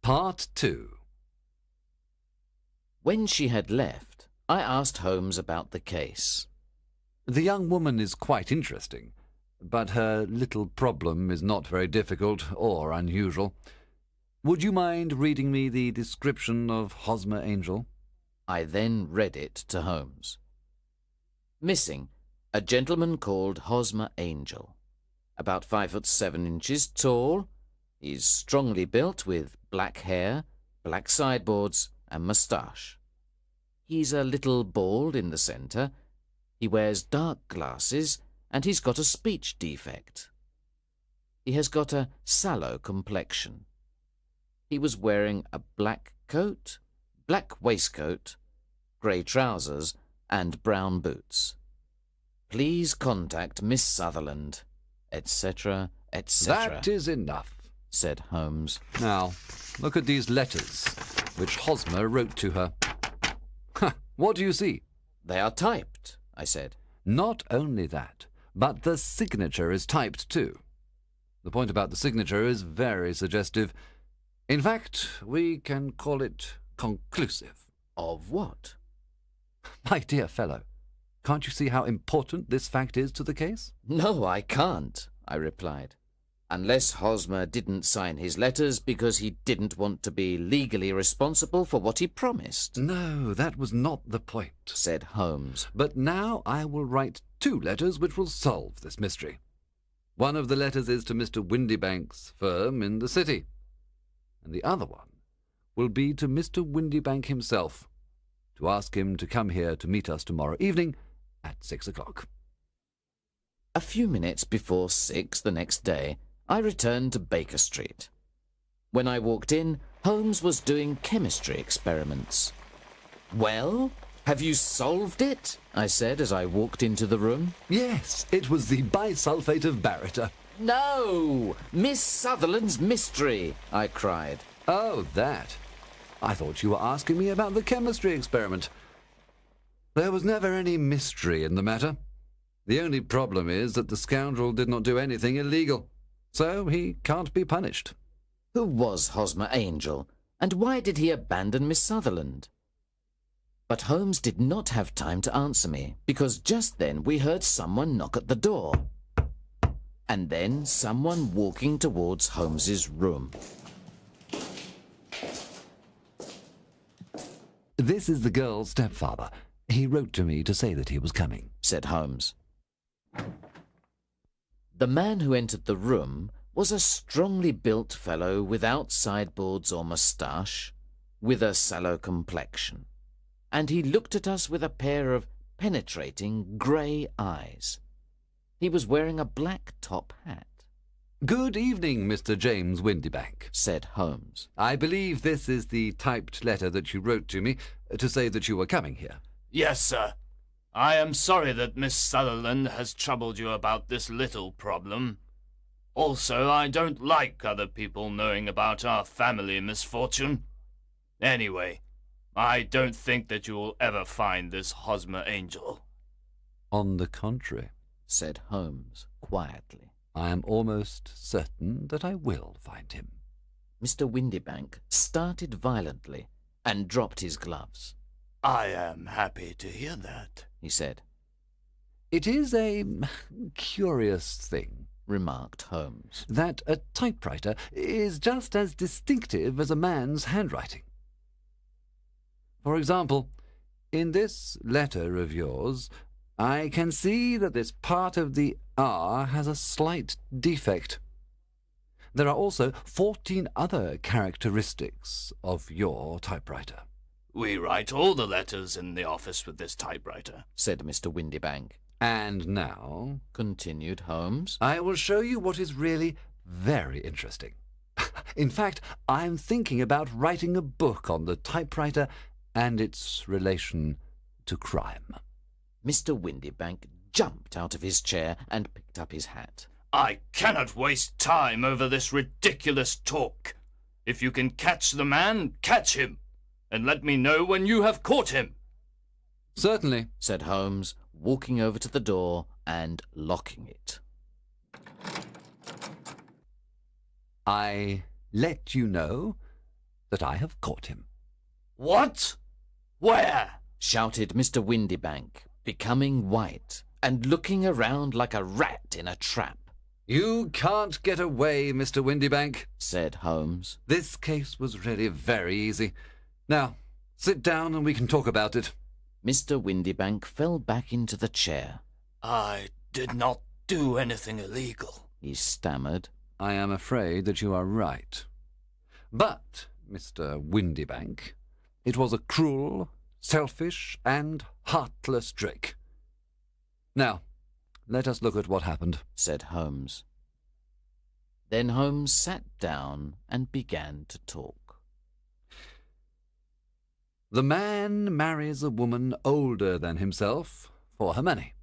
Part 2. When she had left, I asked Holmes about the case. The young woman is quite interesting, but her little problem is not very difficult or unusual. Would you mind reading me the description of Hosmer Angel? I then read it to Holmes. Missing, a gentleman called Hosmer Angel. About 5'7" tall. He's strongly built with black hair, black sideboards and moustache. He's a little bald in the centre. He wears dark glasses and he's got a speech defect. He has got a sallow complexion. He was wearing a black coat, black waistcoat, grey trousers and brown boots. Please contact Miss Sutherland, etc., etc. That is enough, said Holmes. Now, look at these letters, which Hosmer wrote to her. What do you see? They are typed, I said. Not only that, but the signature is typed too. The point about the signature is very suggestive. In fact, we can call it conclusive. Of what? My dear fellow, can't you see how important this fact is to the case? No, I can't, I replied. Unless Hosmer didn't sign his letters because he didn't want to be legally responsible for what he promised. No, that was not the point, said Holmes. But now I will write 2 letters which will solve this mystery. One of the letters is to Mr. Windybank's firm in the city, and the other one will be to Mr. Windybank himself, to ask him to come here to meet us tomorrow evening at 6 o'clock. A few minutes before 6 the next day, I returned to Baker Street. When I walked in, Holmes was doing chemistry experiments. Well, have you solved it? I said as I walked into the room. Yes, it was the bisulfate of baryta. No! Miss Sutherland's mystery, I cried. Oh, that. I thought you were asking me about the chemistry experiment. There was never any mystery in the matter. The only problem is that the scoundrel did not do anything illegal, so he can't be punished. Who was Hosmer Angel, and why did he abandon Miss Sutherland? But Holmes did not have time to answer me, because just then we heard someone knock at the door, and then someone walking towards Holmes's room. This is the girl's stepfather. He wrote to me to say that he was coming, said Holmes. The man who entered the room was a strongly built fellow without sideboards or moustache, with a sallow complexion, and he looked at us with a pair of penetrating grey eyes. He was wearing a black top hat. Good evening, Mr. James Windybank, said Holmes. I believe this is the typed letter that you wrote to me to say that you were coming here. Yes, sir. I am sorry that Miss Sutherland has troubled you about this little problem. Also, I don't like other people knowing about our family misfortune. Anyway, I don't think that you will ever find this Hosmer Angel. On the contrary, said Holmes quietly, I am almost certain that I will find him. Mr. Windybank started violently and dropped his gloves. I am happy to hear that, he said. It is a curious thing, remarked Holmes, that a typewriter is just as distinctive as a man's handwriting. For example, in this letter of yours, I can see that this part of the R has a slight defect. There are also 14 other characteristics of your typewriter. We write all the letters in the office with this typewriter, said Mr. Windybank. And now, continued Holmes, I will show you what is really very interesting. In fact, I'm thinking about writing a book on the typewriter and its relation to crime. Mr. Windybank jumped out of his chair and picked up his hat. I cannot waste time over this ridiculous talk. If you can catch the man, catch him, and let me know when you have caught him. Certainly, said Holmes, walking over to the door and locking it. I let you know that I have caught him." What? Where? shouted Mr. Windybank, becoming white and looking around like a rat in a trap. "You can't get away, Mr. Windybank," said Holmes. "This case was really very easy. Now, sit down and we can talk about it." Mr. Windybank fell back into the chair. I did not do anything illegal, he stammered. "I am afraid that you are right. But, Mr. Windybank, it was a cruel, selfish, and heartless trick. Now, let us look at what happened," said Holmes. Then Holmes sat down and began to talk. "The man marries a woman older than himself for her money.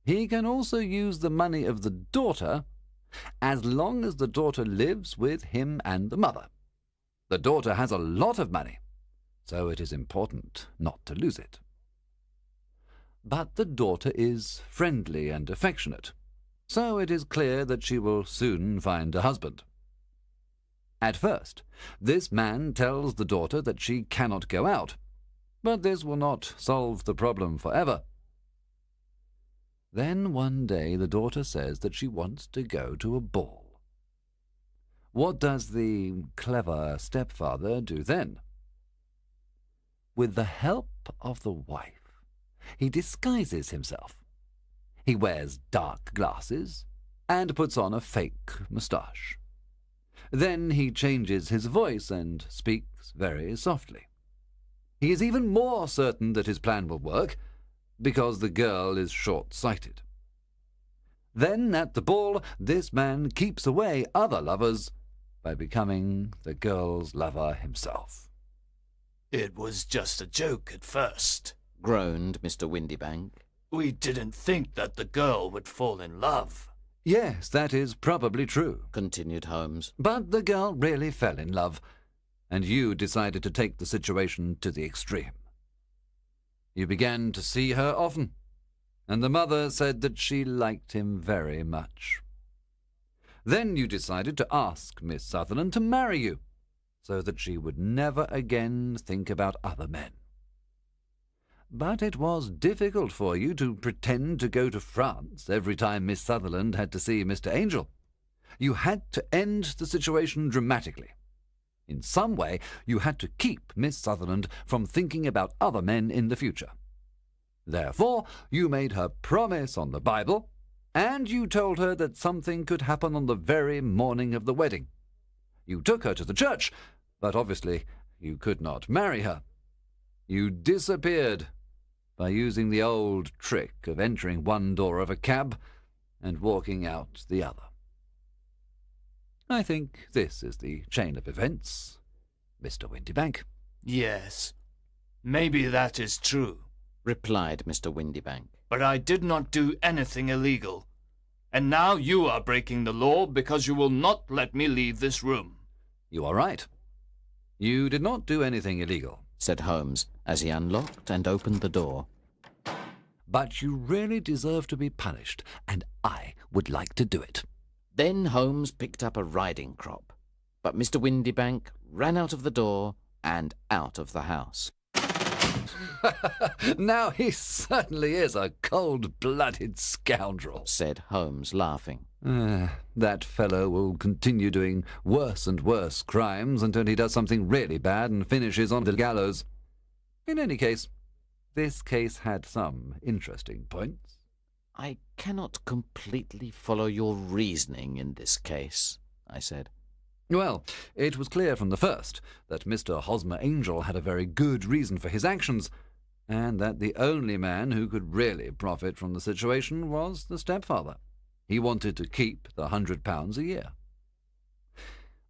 He can also use the money of the daughter as long as the daughter lives with him and the mother. The daughter has a lot of money, so it is important not to lose it. But the daughter is friendly and affectionate, so it is clear that she will soon find a husband. At first, this man tells the daughter that she cannot go out, but this will not solve the problem forever. Then one day the daughter says that she wants to go to a ball. What does the clever stepfather do then? With the help of the wife, he disguises himself. He wears dark glasses and puts on a fake moustache. Then he changes his voice and speaks very softly. He is even more certain that his plan will work, because the girl is short-sighted. Then, at the ball, this man keeps away other lovers by becoming the girl's lover himself." It was just a joke at first, groaned Mr. Windybank. We didn't think that the girl would fall in love. "Yes, that is probably true," continued Holmes. "but the girl really fell in love, and you decided to take the situation to the extreme. You began to see her often, and the mother said that she liked him very much. Then you decided to ask Miss Sutherland to marry you, so that she would never again think about other men. But it was difficult for you to pretend to go to France every time Miss Sutherland had to see Mr. Angel. You had to end the situation dramatically. In some way, you had to keep Miss Sutherland from thinking about other men in the future. Therefore, you made her promise on the Bible, and you told her that something could happen on the very morning of the wedding. You took her to the church, but obviously you could not marry her. You disappeared by using the old trick of entering one door of a cab and walking out the other. I think this is the chain of events, Mr. Windybank." Yes, maybe that is true, replied Mr. Windybank. But I did not do anything illegal. And now you are breaking the law because you will not let me leave this room. "You are right. You did not do anything illegal," said Holmes as he unlocked and opened the door. "But you really deserve to be punished, and I would like to do it." Then Holmes picked up a riding crop, but Mr. Windybank ran out of the door and out of the house. "Now he certainly is a cold-blooded scoundrel," said Holmes, laughing. That fellow will continue doing worse and worse crimes until he does something really bad and finishes on the gallows. In any case, this case had some interesting points." "I cannot completely follow your reasoning in this case," I said. "Well, it was clear from the first that Mr. Hosmer Angel had a very good reason for his actions, and that the only man who could really profit from the situation was the stepfather. He wanted to keep the £100 a year.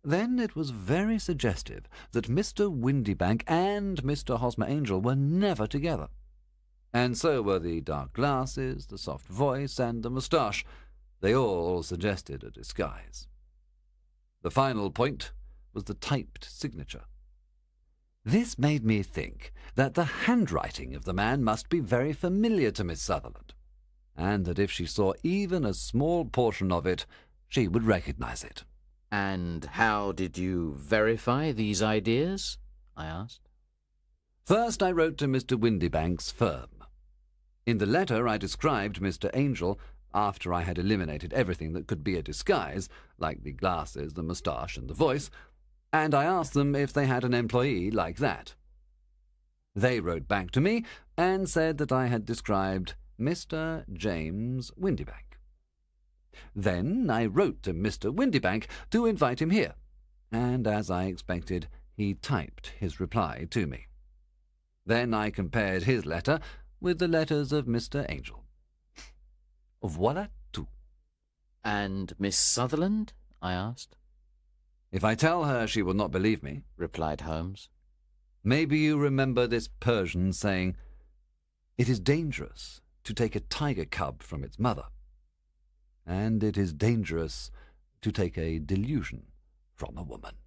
Then it was very suggestive that Mr. Windybank and Mr. Hosmer Angel were never together. And so were the dark glasses, the soft voice, and the moustache. They all suggested a disguise. The final point was the typed signature. This made me think that the handwriting of the man must be very familiar to Miss Sutherland, and that if she saw even a small portion of it, she would recognize it. And how did you verify these ideas? I asked. First, I wrote to Mr. Windibank's firm. In the letter, I described Mr. Angel after I had eliminated everything that could be a disguise, like the glasses, the moustache, and the voice, and I asked them if they had an employee like that. They wrote back to me and said that I had described Mr. James Windibank. Then I wrote to Mr. Windibank to invite him here, and as I expected, he typed his reply to me. Then I compared his letter with the letters of Mr. Angel. Voilà tout. And Miss Sutherland? I asked. If I tell her, she will not believe me, replied Holmes. Maybe you remember this Persian saying, "It is dangerous to take a tiger cub from its mother, and it is dangerous to take a delusion from a woman."